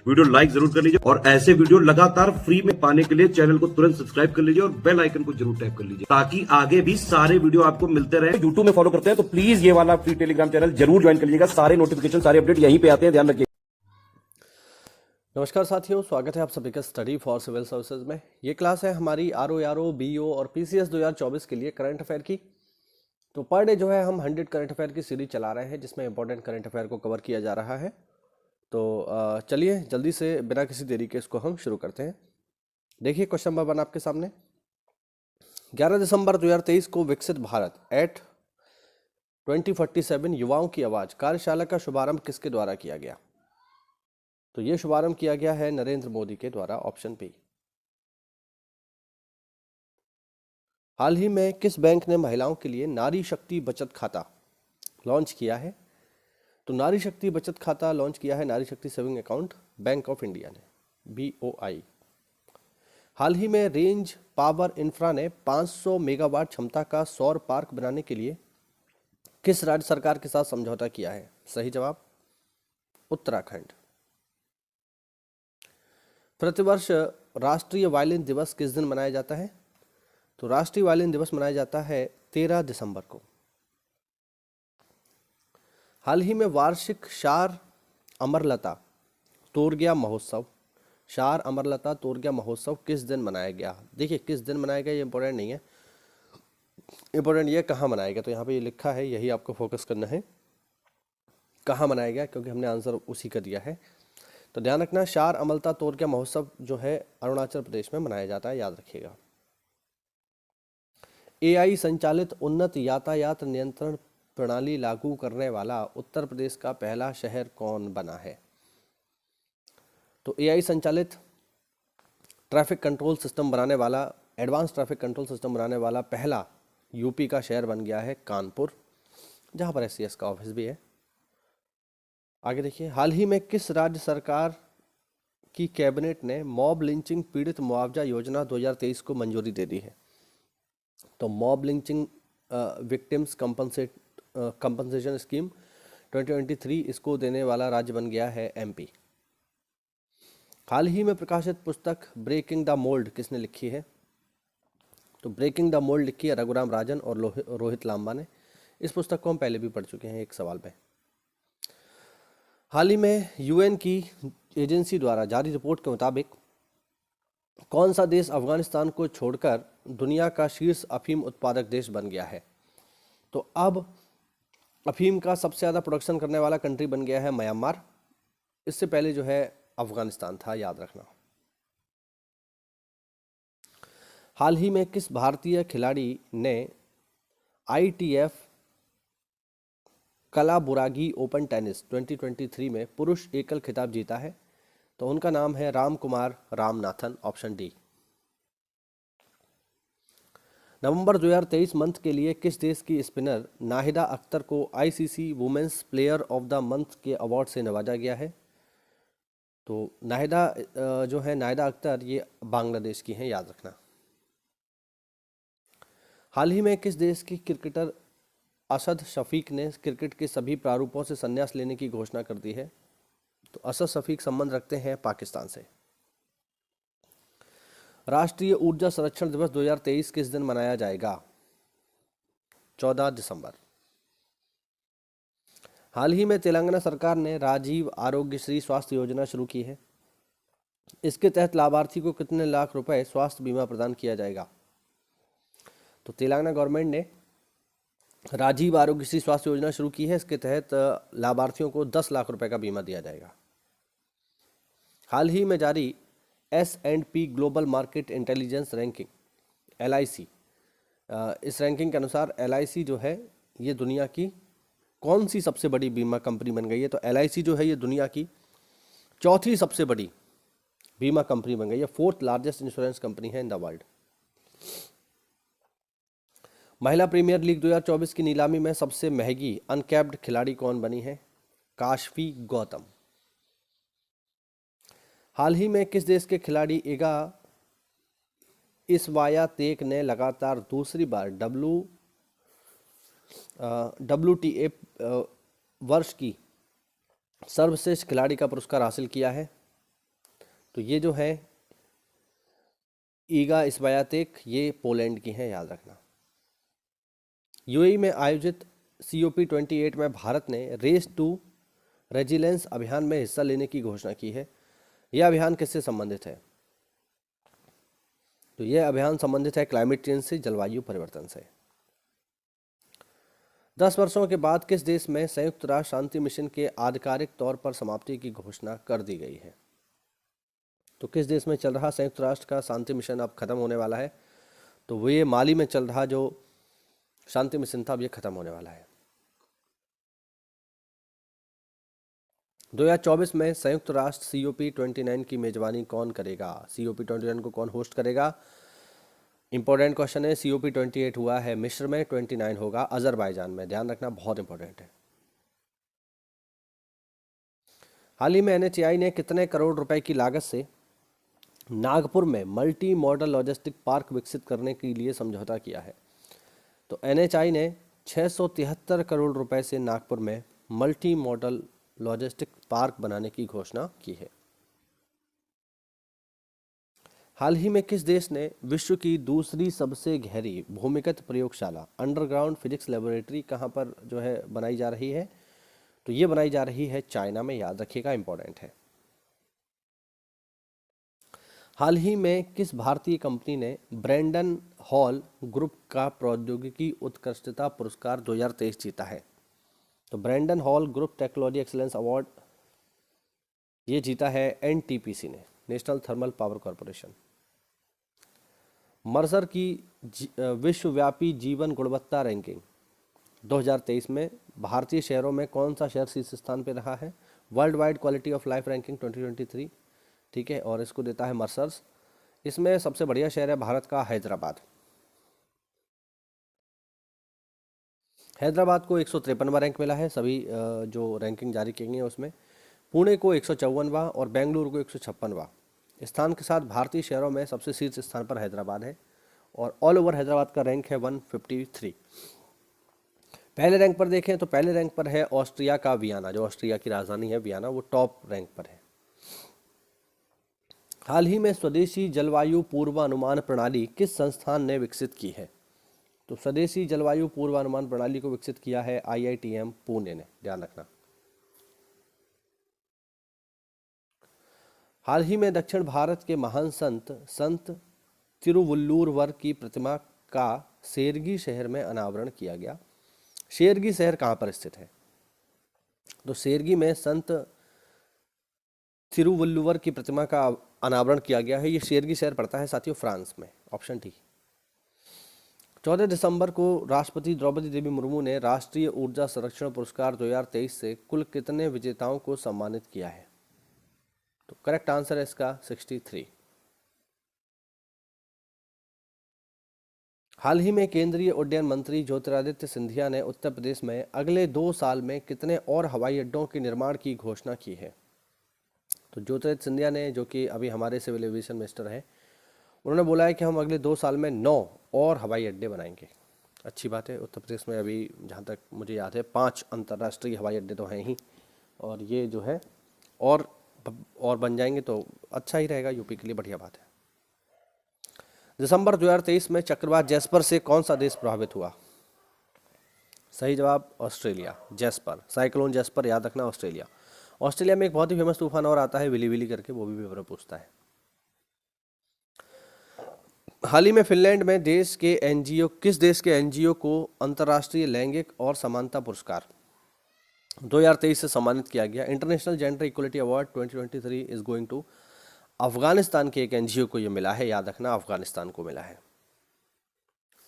Video like जरूर कर लीजिए और ऐसे वीडियो लगातार फ्री में पाने के लिए चैनल को तुरंत सब्सक्राइब कर लीजिए और बेल आइकन को जरूर टैप कर लीजिए ताकि आगे भी सारे वीडियो आपको मिलते रहे। यूट्यूब में फॉलो करते हैं तो प्लीज ये वाला फ्री टेलीग्राम चैनल जरूर ज्वाइन कर लीजिएगा। सारे नोटिफिकेशन सारे अपडेट यहीं पे आते हैं, ध्यान रखिए। नमस्कार साथियों, स्वागत है आप सभी का स्टडी फॉर सिविल सर्विसेज में। ये क्लास है हमारी आरओ, बीओ और पीसीएस 2024 के लिए करंट अफेयर की। तो पर डे जो है हम 100 करंट अफेयर की सीरीज चला रहे हैं जिसमें इंपॉर्टेंट करंट अफेयर को कवर किया जा रहा है। तो चलिए जल्दी से बिना किसी देरी के इसको हम शुरू करते हैं। देखिए क्वेश्चन नंबर 1 आपके सामने। 11 दिसंबर 2023 को विकसित भारत एट 2047 युवाओं की आवाज कार्यशाला का शुभारंभ किसके द्वारा किया गया? तो ये शुभारंभ किया गया है नरेंद्र मोदी के द्वारा, ऑप्शन बी। हाल ही में किस बैंक ने महिलाओं के लिए नारी शक्ति बचत खाता लॉन्च किया है? तो नारी शक्ति बचत खाता लॉन्च किया है नारी शक्ति saving account bank of India ने, BOI। हाल ही में रेंज पावर इंफ्रा ने 500 मेगावाट क्षमता का सौर पार्क बनाने के लिए किस राज्य सरकार के साथ समझौता किया है? सही जवाब उत्तराखंड। प्रतिवर्ष राष्ट्रीय वायलिन दिवस किस दिन मनाया जाता है? तो राष्ट्रीय वायलिन दिवस मनाया जाता है 13 दिसंबर को। हाल ही में वार्षिक शार अमरलता तोरगिया महोत्सव किस दिन मनाया गया? देखिए किस दिन मनाया गया ये इंपॉर्टेंट नहीं है, इंपॉर्टेंट ये कहाँ मनाया गया। तो यहाँ पे ये लिखा है, यही आपको फोकस करना है, कहाँ मनाया गया, क्योंकि हमने आंसर उसी का दिया है। तो ध्यान रखना, शार अमलता तोरगिया महोत्सव जो है अरुणाचल प्रदेश में मनाया जाता है, याद रखिएगा। AI संचालित उन्नत यातायात नियंत्रण प्रणाली लागू करने वाला उत्तर प्रदेश का पहला शहर कौन बना है? तो AI संचालित ट्रैफिक कंट्रोल सिस्टम बनाने वाला, एडवांस ट्रैफिक कंट्रोल सिस्टम बनाने वाला पहला यूपी का शहर बन गया है कानपुर, जहां पर SCS का ऑफिस भी है। आगे देखिए, हाल ही में किस राज्य सरकार की कैबिनेट ने मॉब लिंचिंग पीड़ित मुआवजा योजना 2023 को मंजूरी दे दी है? तो mob lynching victims compensation scheme 2023 इसको देने वाला राज्य बन गया है MP। हाल ही में प्रकाशित पुस्तक ब्रेकिंग द मोल्ड किसने लिखी है? तो ब्रेकिंग द मोल्ड लिखी है रघुराम राजन और रोहित लांबा ने। इस पुस्तक को हम पहले भी पढ़ चुके हैं एक सवाल में। हाल ही में UN की एजेंसी द्वारा जारी रिपोर्ट के मुताबिक कौन सा देश अफगानिस्तान को छोड़कर दुनिया का शीर्ष अफीम उत्पादक देश बन गया है? तो अब अफीम का सबसे ज़्यादा प्रोडक्शन करने वाला कंट्री बन गया है म्यांमार। इससे पहले जो है अफगानिस्तान था, याद रखना। हाल ही में किस भारतीय खिलाड़ी ने ITF कलाबुरागी ओपन टेनिस 2023 में पुरुष एकल खिताब जीता है? तो उनका नाम है रामकुमार रामनाथन, ऑप्शन डी। नवंबर 2023 मंथ के लिए किस देश की स्पिनर नाहिदा अख्तर को ICC women's player of the month के अवार्ड से नवाजा गया है? तो नाहिदा अख्तर ये बांग्लादेश की हैं, याद रखना। हाल ही में किस देश की क्रिकेटर असद शफीक ने क्रिकेट के सभी प्रारूपों से संन्यास लेने की घोषणा कर दी है? तो असद शफीक संबंध रखते हैं पाकिस्तान से। राष्ट्रीय ऊर्जा संरक्षण दिवस 2023 किस दिन मनाया जाएगा? 14 दिसंबर। हाल ही में तेलंगाना सरकार ने राजीव आरोग्यश्री स्वास्थ्य योजना शुरू की है। इसके तहत लाभार्थी को कितने लाख रुपए स्वास्थ्य बीमा प्रदान किया जाएगा? तो तेलंगाना गवर्नमेंट ने राजीव आरोग्यश्री स्वास्थ्य योजना शुरू की है। इसके तहत लाभार्थियों को 10 लाख रुपए का बीमा दिया जाएगा। हाल ही में जारी S&P global market intelligence ranking LIC, इस रैंकिंग के अनुसार LIC जो है ये दुनिया की कौन सी सबसे बड़ी बीमा कंपनी बन गई है? तो LIC जो है ये दुनिया की चौथी सबसे बड़ी बीमा कंपनी बन गई है, 4th लार्जेस्ट इंश्योरेंस कंपनी है इन द वर्ल्ड। महिला प्रीमियर लीग 2024 की नीलामी में सबसे महंगी अनकैप्ड खिलाड़ी कौन बनी है? काशवी गौतम। हाल ही में किस देश के खिलाड़ी इगा स्वायातेक ने लगातार दूसरी बार WTA वर्ष की सर्वश्रेष्ठ खिलाड़ी का पुरस्कार हासिल किया है? तो ये जो है ईगा स्वायत्तेक, ये पोलैंड की हैं, याद रखना। यूएई में आयोजित COP28 में भारत ने रेस टू रेजिलेंस अभियान में हिस्सा लेने की घोषणा की है। यह अभियान किससे संबंधित है? तो यह अभियान संबंधित है क्लाइमेट चेंज से, जलवायु परिवर्तन से। 10 वर्षों के बाद किस देश में संयुक्त राष्ट्र शांति मिशन के आधिकारिक तौर पर समाप्ति की घोषणा कर दी गई है? तो किस देश में चल रहा संयुक्त राष्ट्र का शांति मिशन अब खत्म होने वाला है? तो वो ये माली में चल रहा जो शांति मिशन था, अब ये खत्म होने वाला है। 2024 में संयुक्त राष्ट्र COP29 की मेजबानी कौन करेगा? COP29 को कौन होस्ट करेगा? इंपॉर्टेंट क्वेश्चन है। COP28 हुआ है मिस्र में, 29 होगा अजरबैजान में, ध्यान रखना, बहुत इंपॉर्टेंट है। हाल ही में NHAI ने कितने करोड़ रुपए की लागत से नागपुर में मल्टी मॉडल लॉजिस्टिक पार्क विकसित करने के लिए समझौता किया है? तो NHAI ने 673 करोड़ रुपए से नागपुर में मल्टी मॉडल लॉजिस्टिक पार्क बनाने की घोषणा की है। हाल ही में किस देश ने विश्व की दूसरी सबसे गहरी भूमिगत प्रयोगशाला अंडरग्राउंड फिजिक्स लेबोरेटरी कहां पर जो है बनाई जा रही है? तो ये बनाई जा रही है चाइना में, याद रखिएगा, इंपॉर्टेंट है। हाल ही में किस भारतीय कंपनी ने ब्रैंडन हॉल ग्रुप का प्रौद्योगिकी उत्कृष्टता पुरस्कार 2023 जीता है? तो Brandon Hall group technology excellence award ये जीता है NTPC ने, national thermal power corporation. Mercer की विश्वव्यापी जीवन गुणवत्ता रैंकिंग 2023 में भारतीय शहरों में कौन सा शहर शीर्ष स्थान पर रहा है? World wide quality of life ranking 2023, ठीक है, और इसको देता है मर्सर्स। इसमें सबसे बढ़िया शहर है भारत का हैदराबाद। हैदराबाद को 153वां रैंक मिला है सभी जो रैंकिंग जारी की गई है उसमें। पुणे को 154वां और बेंगलुरु को 156वां स्थान के साथ भारतीय शहरों में सबसे शीर्ष स्थान पर हैदराबाद है, और ऑल ओवर हैदराबाद का रैंक है 153। पहले रैंक पर देखें तो पहले रैंक पर है ऑस्ट्रिया का वियना, जो ऑस्ट्रिया की राजधानी है वियना, वो टॉप रैंक पर है। हाल ही में स्वदेशी जलवायु पूर्वानुमान प्रणाली किस संस्थान ने विकसित की है? तो स्वदेशी जलवायु पूर्वानुमान प्रणाली को विकसित किया है IITM पुणे ने, ध्यान रखना। हाल ही में दक्षिण भारत के महान संत तिरुवल्लुवर की प्रतिमा का शेरगी शहर में अनावरण किया गया। शेरगी शहर कहाँ पर स्थित है? तो शेरगी में संत तिरुवल्लुवर की प्रतिमा का अनावरण किया गया है। ये शेरगी शहर पड़ता है साथियों फ्रांस में, ऑप्शन डी। 14 दिसंबर को राष्ट्रपति द्रौपदी देवी मुर्मू ने राष्ट्रीय ऊर्जा संरक्षण पुरस्कार 2023 से कुल कितने विजेताओं को सम्मानित किया है? तो करेक्ट आंसर है इसका 63। हाल ही में केंद्रीय उड्डयन मंत्री ज्योतिरादित्य सिंधिया ने उत्तर प्रदेश में अगले 2 साल में कितने और हवाई अड्डों के निर्माण की घोषणा की है? तो ज्योतिरादित्य सिंधिया ने, जो कि अभी हमारे सिविल एविएशन मिनिस्टर हैं, उन्होंने बोला है कि हम अगले 2 साल में 9 और हवाई अड्डे बनाएंगे। अच्छी बात है। उत्तर प्रदेश में अभी जहाँ तक मुझे याद है 5 अंतर्राष्ट्रीय हवाई अड्डे तो हैं ही, और ये जो है और बन जाएंगे तो अच्छा ही रहेगा, यूपी के लिए बढ़िया बात है। दिसंबर 2023 में चक्रवात जैस्पर से कौन सा देश प्रभावित हुआ? सही जवाब ऑस्ट्रेलिया। जैस्पर, साइक्लोन जैस्पर, याद रखना ऑस्ट्रेलिया। ऑस्ट्रेलिया में एक बहुत ही फेमस तूफान और आता है विली विली करके, वो भी पेपर पूछता है। हाल ही में फिनलैंड में किस देश के एनजीओ को अंतर्राष्ट्रीय लैंगिक और समानता पुरस्कार 2023 से सम्मानित किया गया? International gender equality award 2023 is going to Afghanistan के एक एनजीओ को ये मिला है, याद रखना अफगानिस्तान को मिला है।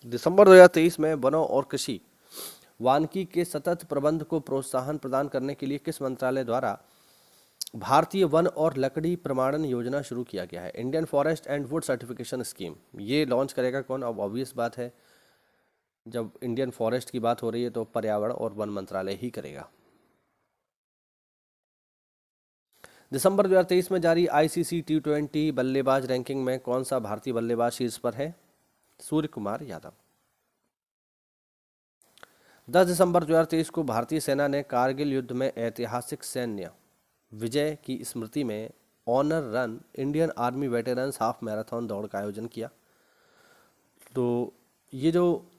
दिसंबर 2023 में वनों और कृषि वानिकी के सतत प्रबंध को प्रोत्साहन प्रदान करने के लिए किस मंत्रालय द्वारा भारतीय वन और लकड़ी प्रमाणन योजना शुरू किया गया है? Indian forest and would certification scheme. ये लॉन्च करेगा कौन? अब ऑब्वियस बात है, जब इंडियन फॉरेस्ट की बात हो रही है तो पर्यावरण और वन मंत्रालय ही करेगा। दिसंबर 2023 में जारी ICC T20 बल्लेबाज रैंकिंग में कौन सा भारतीय बल्लेबाज शीर्ष पर है? सूर्य कुमार यादव। 10 दिसंबर 2023 को भारतीय सेना ने कारगिल युद्ध में ऐतिहासिक सैन्य विजय की स्मृति में honour run Indian army veterans half marathon दौड़ का आयोजन किया? तो ये जो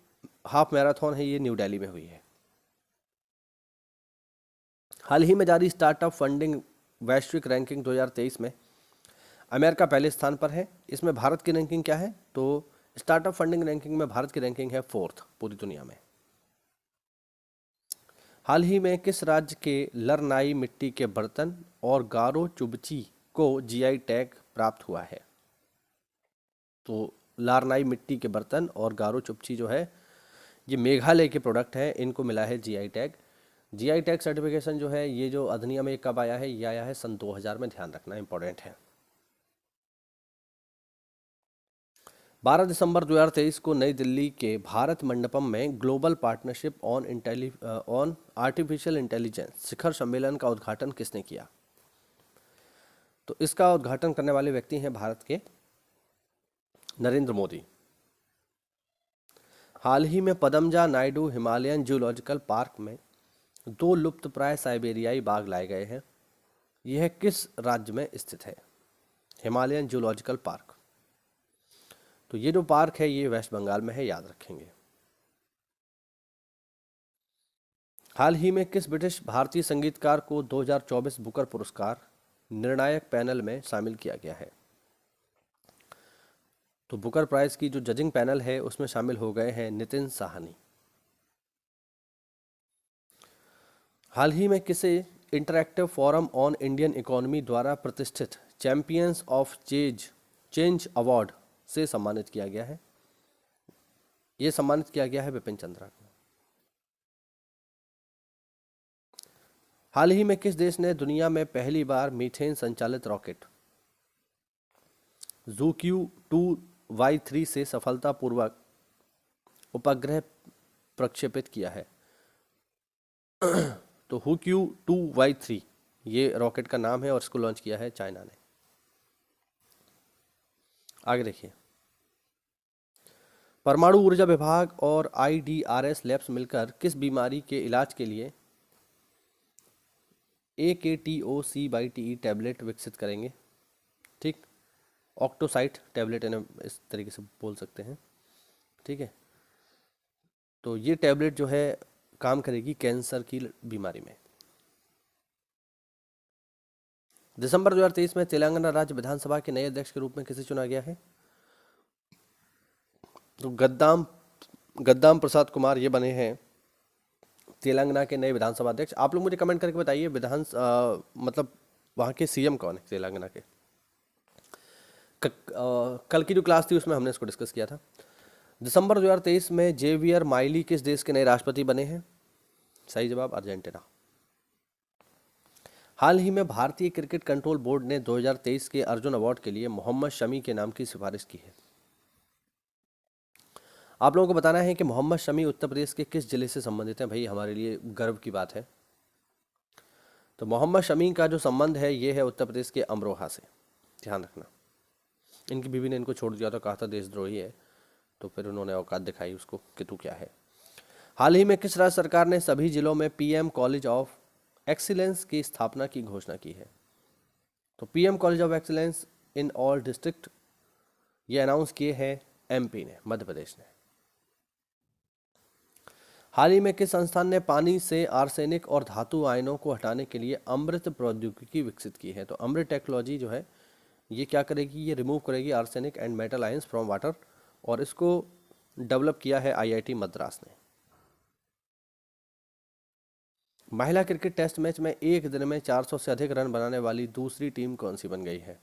हाफ मैराथन है ये न्यू दिल्ली में हुई है। हाल ही में जारी स्टार्टअप फंडिंग वैश्विक रैंकिंग 2023 में अमेरिका पहले स्थान पर है। इसमें भारत की रैंकिंग क्या है? तो स्टार्टअप फंडिंग रैंकिंग में भारत की रैंकिंग है 4th पूरी दुनिया में। हाल ही में किस राज्य के लरनाई मिट्टी के बर्तन और गारो चुबची को जीआई टैग प्राप्त हुआ है? तो लारनाई मिट्टी के बर्तन और गारो चुबची जो है ये मेघालय के प्रोडक्ट हैं, इनको मिला है GI tag. GI tag certification जो है ये जो अधिनियम एक कब आया है? ये आया है सन 2000 में, ध्यान रखना इंपॉर्टेंट है। 12 दिसंबर 2023 को नई दिल्ली के भारत मंडपम में global partnership on artificial intelligence शिखर सम्मेलन का उद्घाटन किसने किया? तो इसका उद्घाटन करने वाले व्यक्ति हैं भारत के नरेंद्र मोदी। हाल ही में Padmaja Naidu Himalayan zoological park में 2 लुप्तप्राय साइबेरियाई बाघ लाए गए हैं। यह किस राज्य में स्थित है? Himalayan zoological park. तो ये जो पार्क है ये वेस्ट बंगाल में है, याद रखेंगे। हाल ही में किस ब्रिटिश भारतीय संगीतकार को 2024 बुकर पुरस्कार निर्णायक पैनल में शामिल किया गया है? तो बुकर प्राइज की जो जजिंग पैनल है उसमें शामिल हो गए हैं नितिन साहनी। हाल ही में किसे interactive forum on Indian economy द्वारा प्रतिष्ठित चैंपियंस ऑफ चेंज अवार्ड से सम्मानित किया गया है? ये सम्मानित किया गया है विपिन चंद्रा को। हाल ही में किस देश ने दुनिया में पहली बार मीथेन संचालित रॉकेट ZooQ-2Y3 से सफलतापूर्वक उपग्रह प्रक्षेपित किया है? तो HooQ-2Y3 ये रॉकेट का नाम है और इसको लॉन्च किया है चाइना ने। आगे देखिए, परमाणु ऊर्जा विभाग और IDRS लैब्स मिलकर किस बीमारी के इलाज के लिए AKTOC/TE टैबलेट विकसित करेंगे? ठीक, ऑक्टोसाइट टैबलेट इन्हें इस तरीके से बोल सकते हैं। ठीक है, तो ये टैबलेट जो है काम करेगी कैंसर की बीमारी में। दिसंबर 2023 में तेलंगाना राज्य विधानसभा के नए अध्यक्ष के रूप में किसे चुना गया है? तो गद्दाम प्रसाद कुमार ये बने हैं तेलंगाना के नए विधानसभा अध्यक्ष। आप लोग मुझे कमेंट करके बताइए मतलब वहाँ के सीएम कौन है तेलंगाना के? कल की जो क्लास थी उसमें हमने इसको डिस्कस किया था। दिसंबर 2023 में जेवियर माइली किस देश के नए राष्ट्रपति बने हैं? सही जवाब अर्जेंटीना। हाल ही में भारतीय क्रिकेट कंट्रोल बोर्ड ने 2023 के अर्जुन अवार्ड के लिए मोहम्मद शमी के नाम की सिफारिश की है। आप लोगों को बताना है कि मोहम्मद शमी उत्तर प्रदेश के किस जिले से संबंधित हैं। भाई हमारे लिए गर्व की बात है। तो मोहम्मद शमी का जो संबंध है ये है उत्तर प्रदेश के अमरोहा से, ध्यान रखना। इनकी बीवी ने इनको छोड़ दिया तो कहा था देशद्रोही है, तो फिर उन्होंने औकात दिखाई उसको कि तू क्या है। हाल ही में किस राज्य सरकार ने सभी जिलों में PM कॉलेज ऑफ एक्सीलेंस की स्थापना की घोषणा की है? तो PM college of excellence in all district ये अनाउंस किए हैं MP ने, मध्य प्रदेश ने। हाल ही में किस संस्थान ने पानी से आर्सेनिक और धातु आयनों को हटाने के लिए अमृत प्रौद्योगिकी विकसित की है? तो अमृत टेक्नोलॉजी जो है ये क्या करेगी? ये रिमूव करेगी arsenic and metal ions from water, और इसको डेवलप किया है IIT मद्रास ने। महिला क्रिकेट टेस्ट मैच में एक दिन में 400 से अधिक रन बनाने वाली दूसरी टीम कौन सी बन गई है?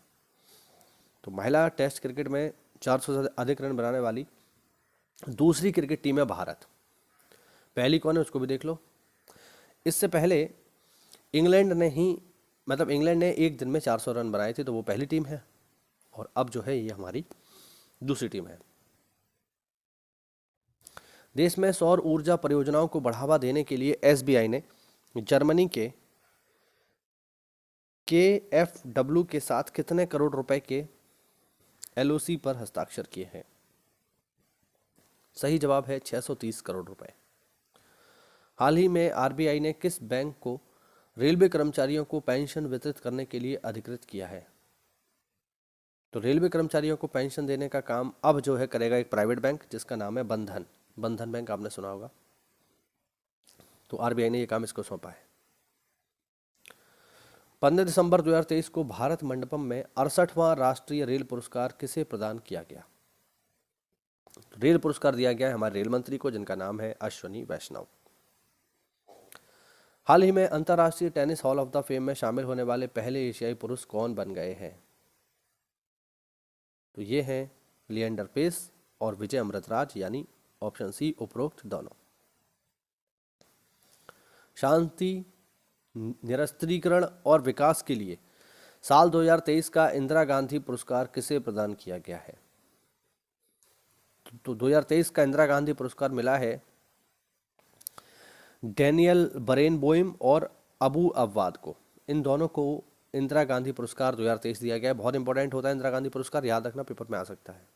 तो महिला टेस्ट क्रिकेट में 400 से अधिक रन बनाने वाली दूसरी क्रिकेट टीम है भारत। पहली कौन है उसको भी देख लो। इससे पहले इंग्लैंड ने एक दिन में 400 रन बनाए थे, तो वो पहली टीम है, और अब जो है ये हमारी दूसरी टीम है। देश में सौर ऊर्जा परियोजनाओं को बढ़ावा देने के लिए SBI ने जर्मनी के KfW के साथ कितने करोड़ रुपए के LOC पर हस्ताक्षर किए हैं? सही जवाब है 630 करोड़ रुपए। हाल ही में RBI ने किस बैंक को रेलवे कर्मचारियों को पेंशन वितरित करने के लिए अधिकृत किया है? तो रेलवे कर्मचारियों को पेंशन देने का काम अब जो है करेगा एक प्राइवेट बैंक, जिसका नाम है बंधन। बंधन बैंक आपने सुना होगा। तो आरबीआई ने ये काम इसको सौंपा है। 15 दिसंबर 2023 को भारत मंडपम में 68वां राष्ट्रीय रेल पुरस्कार किसे प्रदान किया गया? तो रेल पुरस्कार दिया गया है हमारे रेल मंत्री को, जिनका नाम है अश्वनी वैष्णव। हाल ही में अंतर्राष्ट्रीय tennis hall of the fame में शामिल होने वाले पहले एशियाई पुरुष कौन बन गए हैं? तो ये हैं लिएंडर पेस और विजय अमृतराज, यानी ऑप्शन सी उपरोक्त दोनों। शांति, निरस्त्रीकरण और विकास के लिए साल 2023 का इंदिरा गांधी पुरस्कार किसे प्रदान किया गया है? तो 2023 का इंदिरा गांधी पुरस्कार मिला है डैनियल बरेनबोइम और अबू अव्वाद को। इन दोनों को इंदिरा गांधी पुरस्कार 2023 दिया गया है। बहुत इंपॉर्टेंट होता है इंदिरा गांधी पुरस्कार, याद रखना, पेपर में आ सकता है।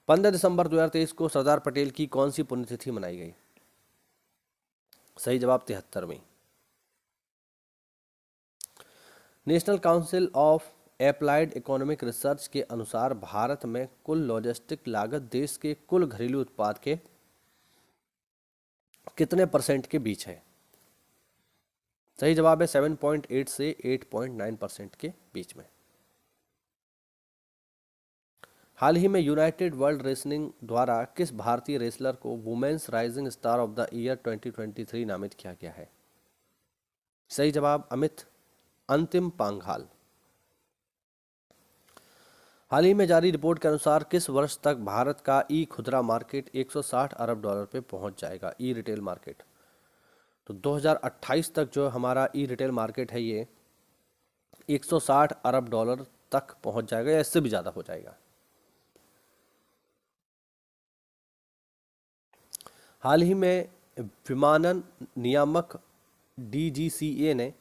15 दिसंबर 2023 को सरदार पटेल की कौन सी पुण्यतिथि मनाई गई? सही जवाब 73वीं। National council of applied economic research के अनुसार भारत में कुल लॉजिस्टिक लागत देश के कुल घरेलू उत्पाद के कितने % के बीच है? सही जवाब है 7.8 से 8.9% के बीच में। हाल ही में यूनाइटेड वर्ल्ड रेसलिंग द्वारा किस भारतीय रेसलर को women's rising star of the year 2023 नामित किया गया है? सही जवाब अमित अंतिम पांघाल। हाल ही में जारी रिपोर्ट के अनुसार किस वर्ष तक भारत का ई खुदरा मार्केट 160 अरब डॉलर पे पहुंच जाएगा? ई रिटेल मार्केट। तो 2028 तक जो हमारा ई रिटेल मार्केट है ये 160 अरब डॉलर तक पहुंच जाएगा या इससे भी ज़्यादा हो जाएगा। हाल ही में विमानन नियामक DGCA ने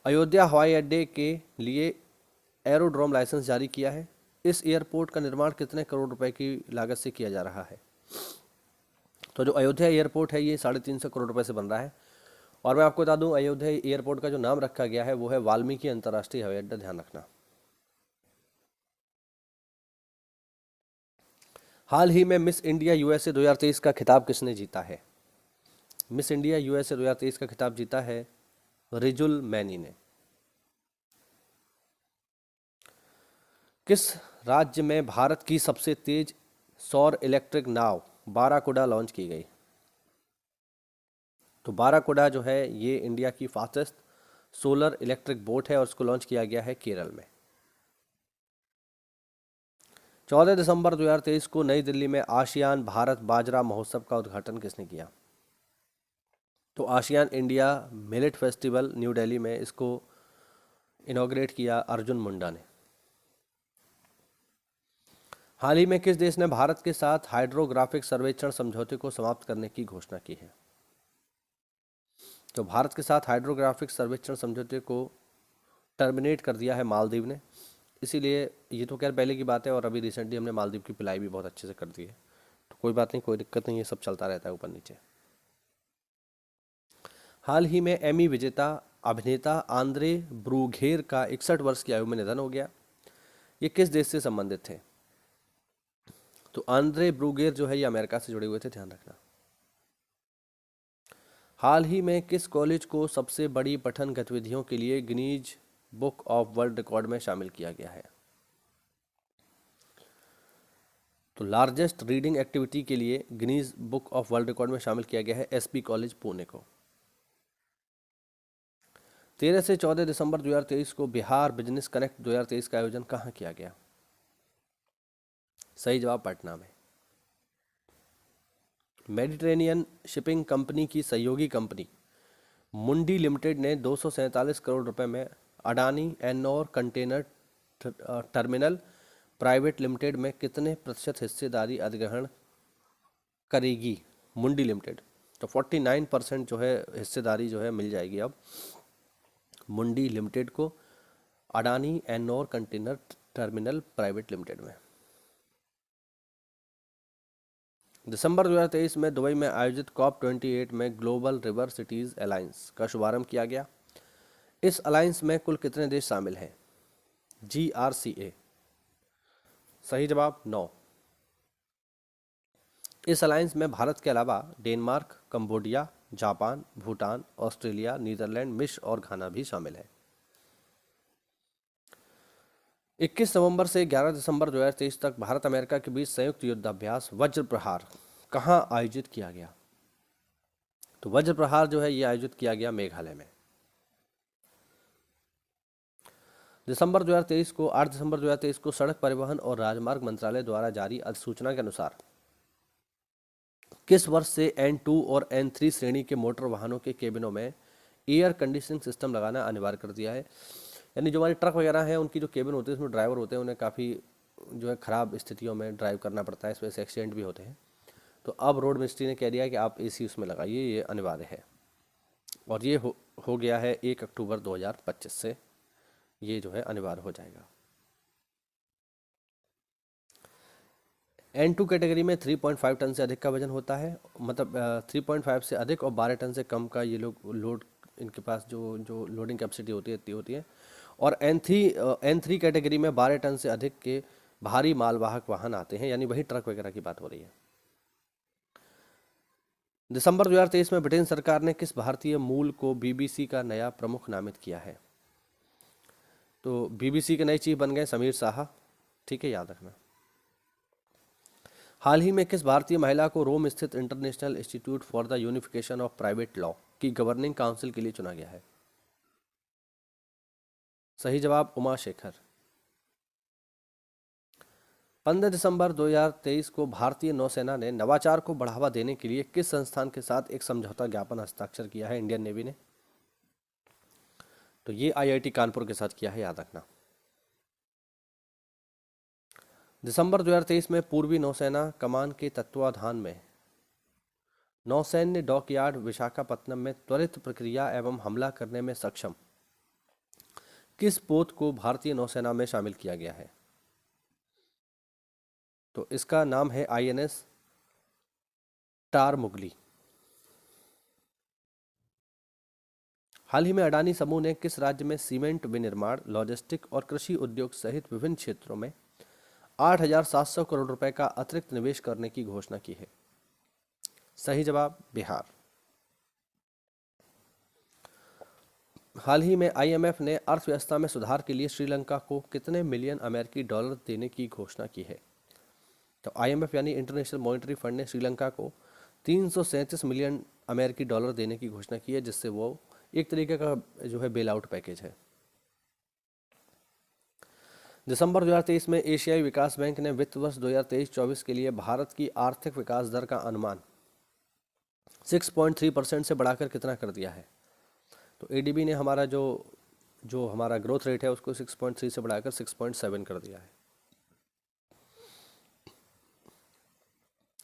अयोध्या हवाई अड्डे के लिए एरोड्रोम लाइसेंस जारी किया है। इस एयरपोर्ट का निर्माण कितने करोड़ रुपए की लागत से किया जा रहा है? तो जो अयोध्या एयरपोर्ट है ये 350 करोड़ रुपए से बन रहा है। और मैं आपको बता दूं अयोध्या एयरपोर्ट का जो नाम रखा गया है वो है वाल्मीकि अंतर्राष्ट्रीय हवाई अड्डा, ध्यान रखना। हाल ही में मिस इंडिया USA 2023 का खिताब किसने जीता है? मिस इंडिया USA 2023 का खिताब जीता है रिजुल मैनी ने। किस राज्य में भारत की सबसे तेज सौर इलेक्ट्रिक नाव बाराकुडा लॉन्च की गई? तो बाराकुडा जो है ये इंडिया की फास्टेस्ट सोलर इलेक्ट्रिक बोट है और इसको लॉन्च किया गया है केरल में। 14 दिसंबर 2023 को नई दिल्ली में आसियान भारत बाजरा महोत्सव का उद्घाटन किसने किया? तो ASEAN India millet festival new Delhi में इसको इनॉग्रेट किया अर्जुन मुंडा ने। हाल ही में किस देश ने भारत के साथ हाइड्रोग्राफिक सर्वेक्षण समझौते को समाप्त करने की घोषणा की है? तो भारत के साथ हाइड्रोग्राफिक सर्वेक्षण समझौते को टर्मिनेट कर दिया है मालदीव ने। इसीलिए ये तो खैर पहले की बात है और अभी रिसेंटली हमने मालदीव की पिलाई भी बहुत अच्छे से कर दी है, तो कोई बात नहीं, कोई दिक्कत नहीं, ये सब चलता रहता है ऊपर नीचे। हाल ही में एमी विजेता अभिनेता आंद्रे ब्रूघेर का 61 वर्ष की आयु में निधन हो गया। ये किस देश से संबंधित थे? तो आंद्रे ब्रूघेर जो है ये अमेरिका से जुड़े हुए थे, ध्यान रखना। हाल ही में किस कॉलेज को सबसे बड़ी पठन गतिविधियों के लिए Guinness book of world record में शामिल किया गया है? तो लार्जेस्ट रीडिंग एक्टिविटी के लिए Guinness book of world record में शामिल किया गया है SP कॉलेज पुणे को। 13 से 14 दिसंबर 2023 को बिहार बिजनेस कनेक्ट 2023 का आयोजन कहाँ किया गया? सही जवाब पटना में। मेडिटेरेनियन शिपिंग कंपनी की सहयोगी कंपनी मुंडी लिमिटेड ने 247 करोड़ रुपए में Adani Ennore container terminal private limited में कितने % हिस्सेदारी अधिग्रहण करेगी? मुंडी लिमिटेड तो 49% जो है हिस्सेदारी जो है मिल जाएगी अब मुंडी लिमिटेड को Adani Ennore container terminal private limited में। दिसंबर 2023 में दुबई में आयोजित COP28 में ग्लोबल रिवर सिटीज अलायंस का शुभारंभ किया गया। इस अलायंस में कुल कितने देश शामिल हैं? GRCA। सही जवाब 9। इस अलायंस में भारत के अलावा Denmark, Cambodia, Japan, Bhutan, Australia, Netherlands, मिस्र और घाना भी शामिल है। 21 नवंबर से 11 दिसंबर 2023 तक भारत अमेरिका के बीच संयुक्त युद्धाभ्यास वज्र प्रहार कहाँ आयोजित किया गया? तो वज्र प्रहार जो है ये आयोजित किया गया मेघालय में। 8 दिसंबर 2023 को सड़क परिवहन और राजमार्ग मंत्रालय द्वारा जारी अधिसूचना के अनुसार किस वर्ष से N2 और N3 श्रेणी के मोटर वाहनों के केबिनों में एयर कंडीशनिंग सिस्टम लगाना अनिवार्य कर दिया है? यानी जो हमारी ट्रक वगैरह हैं उनकी जो केबिन होती है उसमें ड्राइवर होते हैं, उन्हें काफ़ी जो है ख़राब स्थितियों में ड्राइव करना पड़ता है, इस वजह से एक्सीडेंट भी होते हैं। तो अब रोड मिनिस्ट्री ने कह दिया है कि आप AC उसमें लगाइए, ये अनिवार्य है। और ये हो गया है 1 अक्टूबर 2025 से ये जो है अनिवार्य हो जाएगा। N2 कैटेगरी में 3.5 टन से अधिक का वजन होता है, मतलब 3.5 से अधिक और 12 टन से कम का ये लोग लोड, इनके पास जो लोडिंग कैपेसिटी होती है इतनी होती है। और N3 कैटेगरी में 12 टन से अधिक के भारी मालवाहक वाहन आते हैं, यानी वही ट्रक वगैरह की बात हो रही है। दिसंबर 2023 में ब्रिटेन सरकार ने किस भारतीय मूल को BBC का नया प्रमुख नामित किया है? तो BBC के नए चीफ बन गए समीर शाह, ठीक है, याद रखना। हाल ही में किस भारतीय महिला को रोम स्थित international institute for the unification of private law की गवर्निंग काउंसिल के लिए चुना गया है? सही जवाब उमा शेखर। 15 दिसंबर 2023 को भारतीय नौसेना ने नवाचार को बढ़ावा देने के लिए किस संस्थान के साथ एक समझौता ज्ञापन हस्ताक्षर किया है इंडियन नेवी ने? तो ये IIT कानपुर के साथ किया है, याद रखना। दिसंबर 2023 में पूर्वी नौसेना कमान के तत्वाधान में नौसैन्य डॉकयार्ड विशाखापत्तनम में त्वरित प्रक्रिया एवं हमला करने में सक्षम किस पोत को भारतीय नौसेना में शामिल किया गया है? तो इसका नाम है INS टारमुगली। हाल ही में अडानी समूह ने किस राज्य में सीमेंट विनिर्माण, लॉजिस्टिक और कृषि उद्योग सहित विभिन्न क्षेत्रों में 8,700 करोड़ रुपए का अतिरिक्त निवेश करने की घोषणा की है? सही जवाब बिहार। हाल ही में IMF ने अर्थव्यवस्था में सुधार के लिए श्रीलंका को कितने मिलियन अमेरिकी डॉलर देने की घोषणा की है? तो IMF यानी इंटरनेशनल मॉनेटरी फंड ने श्रीलंका को 337 मिलियन अमेरिकी डॉलर देने की घोषणा की है, जिससे वो एक तरीके का जो है बेल आउट पैकेज है। दिसंबर 2023 में एशियाई विकास बैंक ने वित्त वर्ष 2023-24 के लिए भारत की आर्थिक विकास दर का अनुमान 6.3% से बढ़ाकर कितना कर दिया है? तो ADB ने हमारा जो हमारा ग्रोथ रेट है उसको 6.3 से बढ़ाकर 6.7 कर दिया है।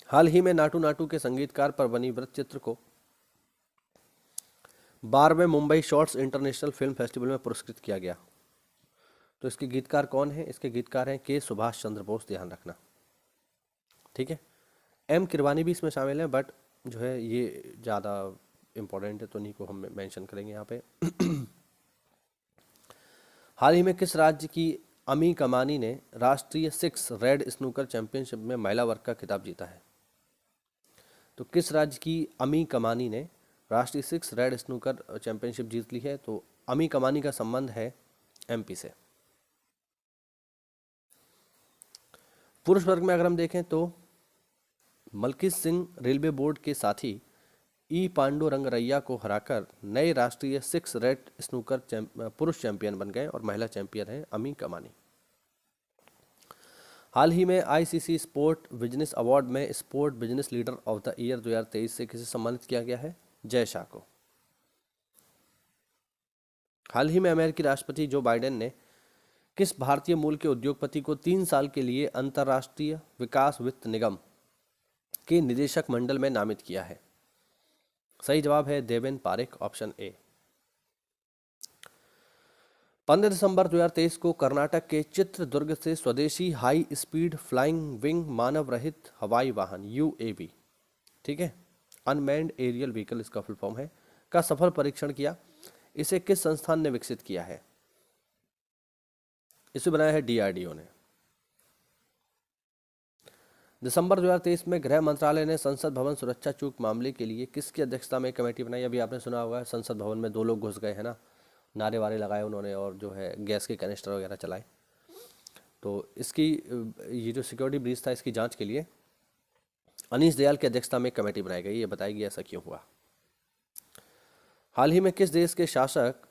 हाल ही में नाटू नाटू के संगीतकार पर बनी वृत्त चित्र को 12वें Mumbai shorts international film festival में पुरस्कृत किया गया। तो इसके गीतकार कौन है? इसके गीतकार हैं के सुभाष चंद्र बोस, ध्यान रखना, ठीक है। M किरवानी भी इसमें शामिल है, बट जो है ये ज़्यादा इम्पोर्टेंट है तो इन्हीं को हम मेंशन करेंगे यहाँ पे। हाल ही में किस राज्य की अमी कमानी ने राष्ट्रीय 6 रेड स्नूकर चैंपियनशिप में महिला वर्ग का खिताब जीता है? तो किस राज्य की अमी कमानी ने राष्ट्रीय 6 रेड स्नूकर चैंपियनशिप जीत ली है? तो अमी कमानी का संबंध है MP से। पुरुष वर्ग में अगर हम देखें तो मलकीत सिंह रेलवे बोर्ड के साथी E पांडुरंगरैया को हराकर नए राष्ट्रीय 6 रेड स्नूकर पुरुष चैंपियन बन गए और महिला चैंपियन हैं अमी कमानी। हाल ही में ICC स्पोर्ट बिजनेस अवार्ड में sport business leader of the year 2023 से किसे सम्मानित किया गया है? जय शाह को। हाल ही में अमेरिकी राष्ट्रपति जो बाइडेन ने किस भारतीय मूल के उद्योगपति को 3 साल के लिए अंतर्राष्ट्रीय विकास वित्त निगम के निदेशक मंडल में नामित किया है? सही जवाब है देवेन पारेख, ऑप्शन A। 15 दिसंबर 2023 को कर्नाटक के चित्रदुर्ग से स्वदेशी हाई स्पीड फ्लाइंग विंग मानव रहित हवाई वाहन UAV, ठीक है, अनमैन्ड एरियल व्हीकल इसका फुल फॉर्म है, का सफल परीक्षण किया। इसे किस संस्थान ने विकसित किया है? इसे बनाया है DRDO ने। दिसंबर 2023 में गृह मंत्रालय ने संसद भवन सुरक्षा चूक मामले के लिए किसकी अध्यक्षता में कमेटी बनाई? अभी आपने सुना होगा संसद भवन में 2 लोग घुस गए है ना, नारे वारे लगाए उन्होंने और जो है गैस के कैनिस्टर वगैरह चलाए। तो इसकी ये जो सिक्योरिटी ब्रीच था इसकी जांच के लिए अनीश दयाल की अध्यक्षता में कमेटी बनाई गई। ये बताएगी ऐसा क्यों हुआ। हाल ही में किस देश के शासक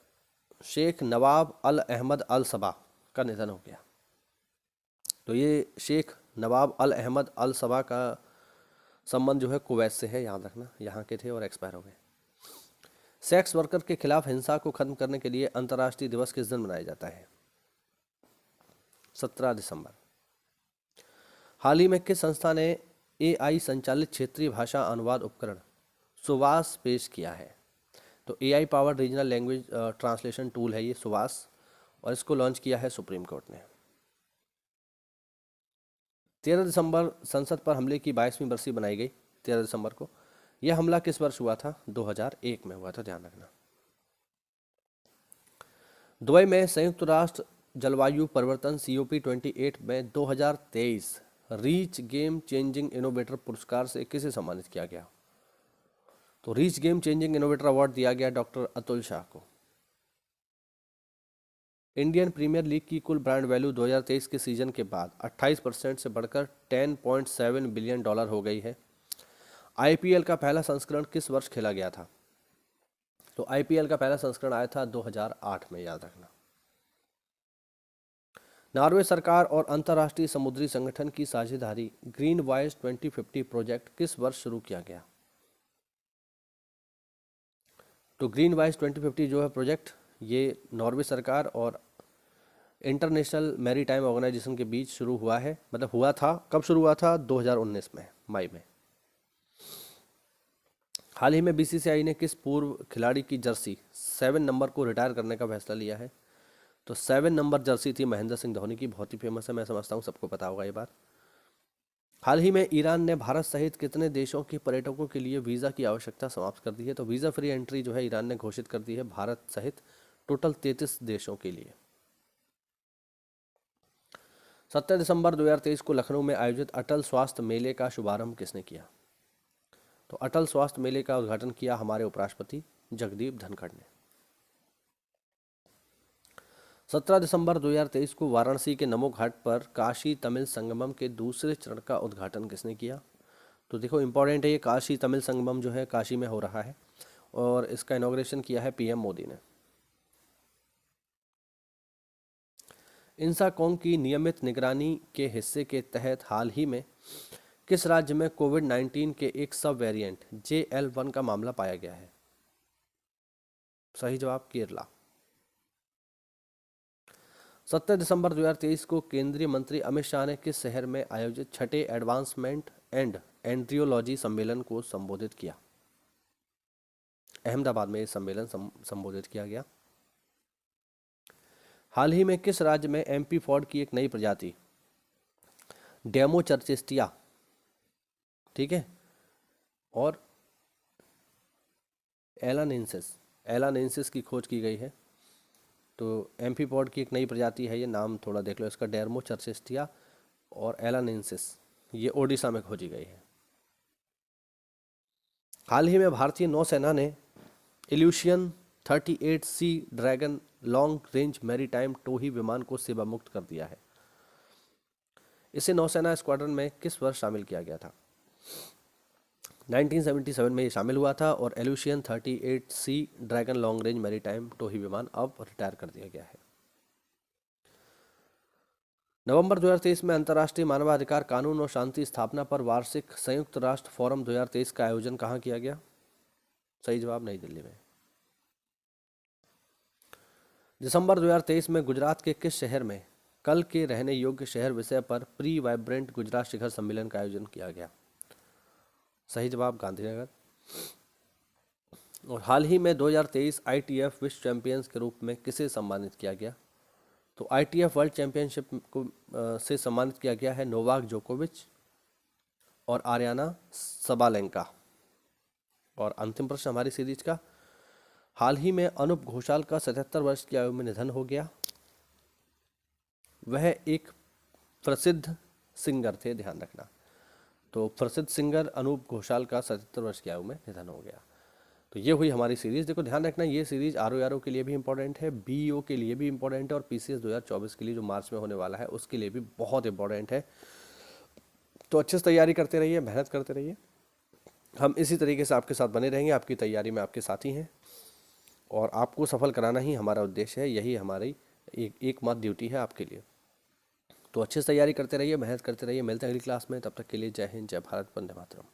शेख नवाब अल अहमद अल सबा का निधन हो गया? तो ये शेख नवाब अल अहमद अल सबा का संबंध जो है कुवैत से है, याद रखना, यहाँ के थे और एक्सपायर हो गए। सेक्स वर्कर के खिलाफ हिंसा को खत्म करने के लिए अंतर्राष्ट्रीय दिवस किस दिन मनाया जाता है? 17 दिसंबर। हाल ही में किस संस्था ने AI संचालित क्षेत्रीय भाषा अनुवाद उपकरण सुवास पेश किया है? तो AI powered regional language translation tool है ये सुवास, और इसको लॉन्च किया है सुप्रीम कोर्ट ने। 13 दिसंबर संसद पर हमले की 22वीं बरसी बनाई गई। 13 दिसंबर को यह हमला किस वर्ष हुआ था? 2001 में हुआ था, ध्यान रखना। दुबई में संयुक्त राष्ट्र जलवायु परिवर्तन COP28 में 2023 रीच गेम चेंजिंग इनोवेटर पुरस्कार से किसे सम्मानित किया गया? तो reach game changing innovator award दिया गया डॉक्टर अतुल शाह को। इंडियन प्रीमियर लीग की कुल ब्रांड वैल्यू 2023 के सीजन के बाद 28% से बढ़कर $10.7 बिलियन हो गई है। IPL का पहला संस्करण किस वर्ष खेला गया था? तो IPL का पहला संस्करण आया था 2008 में, याद रखना। नॉर्वे सरकार और अंतर्राष्ट्रीय समुद्री संगठन की साझेदारी ग्रीन वॉयज 2050 प्रोजेक्ट किस वर्ष शुरू किया गया? तो ग्रीन वॉयज 2050 जो है प्रोजेक्ट, ये नॉर्वे सरकार और इंटरनेशनल मैरीटाइम ऑर्गेनाइजेशन के बीच शुरू हुआ है। मतलब हुआ था, कब शुरू हुआ था? 2019 में, मई में। हाल ही में BCCI ने किस पूर्व खिलाड़ी की जर्सी 7 नंबर को रिटायर करने का फैसला लिया है? तो 7 नंबर जर्सी थी महेंद्र सिंह धोनी की, बहुत ही फेमस है, मैं समझता हूँ सबको पता होगा ये बात। हाल ही में ईरान ने भारत सहित कितने देशों के पर्यटकों के लिए वीज़ा की आवश्यकता समाप्त कर दी है? तो वीज़ा फ्री एंट्री जो है ईरान ने घोषित कर दी है भारत सहित टोटल 33 देशों के लिए। 17 दिसंबर 2023 को लखनऊ में आयोजित अटल स्वास्थ्य मेले का शुभारंभ किसने किया? तो अटल स्वास्थ्य मेले का उद्घाटन किया हमारे उपराष्ट्रपति जगदीप धनखड़ ने। 17 दिसंबर 2023 को वाराणसी के नमो घाट पर काशी तमिल संगमम के दूसरे चरण का उद्घाटन किसने किया? तो देखो इंपॉर्टेंट है ये, काशी तमिल संगमम जो है काशी में हो रहा है और इसका इनॉग्रेशन किया है PM मोदी ने। इंसाकॉम की नियमित निगरानी के हिस्से के तहत हाल ही में किस राज्य में कोविड-19 के एक सब वेरिएंट JL1 का मामला पाया गया है? सही जवाब केरला। 17 दिसंबर 2023 को केंद्रीय मंत्री अमित शाह ने किस शहर में आयोजित छठे एडवांसमेंट एंड एंड्रियोलॉजी सम्मेलन को संबोधित किया? अहमदाबाद में यह सम्मेलन संबोधित किया गया। हाल ही में किस राज्य में MP फॉड की एक नई प्रजाति डेमोचर्चिस्टिया, ठीक है, और एलानेंसिस की खोज की गई है? तो MP फॉड की एक नई प्रजाति है, ये नाम थोड़ा देख लो इसका, डेमोचर्चिस्टिया और एलानेंसिस, ये ओडिशा में खोजी गई है। हाल ही में भारतीय नौसेना ने Ilyushin 38C dragon long range maritime टोही विमान को सेवा मुक्त कर दिया है। इसे नौसेना स्क्वाड्रन में किस वर्ष शामिल किया गया था? 1977 में ये शामिल हुआ था और Ilyushin 38C dragon long range maritime टोही विमान अब रिटायर कर दिया गया है। नवंबर 2023 में अंतर्राष्ट्रीय मानवाधिकार कानून और शांति स्थापना पर वार्षिक संयुक्त राष्ट्र फोरम 2023 का आयोजन कहाँ किया गया? सही जवाब नई दिल्ली में। दिसंबर 2023 में गुजरात के किस शहर में कल के रहने योग्य शहर विषय पर प्री वाइब्रेंट गुजरात शिखर सम्मेलन का आयोजन किया गया? सही जवाब गांधीनगर। और हाल ही में 2023 ITF विश्व चैंपियंस के रूप में किसे सम्मानित किया गया? तो ITF वर्ल्ड चैंपियनशिप को से सम्मानित किया गया है नोवाक जोकोविच और आर्याना सबालेंका। और अंतिम प्रश्न हमारी सीरीज का, हाल ही में अनूप घोषाल का 77 वर्ष की आयु में निधन हो गया। वह एक प्रसिद्ध सिंगर थे, ध्यान रखना। तो प्रसिद्ध सिंगर अनूप घोषाल का 77 वर्ष की आयु में निधन हो गया। तो ये हुई हमारी सीरीज़। देखो ध्यान रखना, ये सीरीज़ RO के लिए भी इंपॉर्टेंट है, BO के लिए भी इंपॉर्टेंट है, और PCS 2024 के लिए जो मार्च में होने वाला है उसके लिए भी बहुत इंपॉर्टेंट है। तो अच्छे से तैयारी करते रहिए, मेहनत करते रहिए। हम इसी तरीके से आपके साथ बने रहेंगे, आपकी तैयारी में आपके साथी हैं, और आपको सफल कराना ही हमारा उद्देश्य है, यही हमारी एकमात्र ड्यूटी है आपके लिए। तो अच्छे से तैयारी करते रहिए, मेहनत करते रहिए। मिलते हैं अगली क्लास में, तब तक के लिए जय हिंद, जय भारत, वंदे मातरम।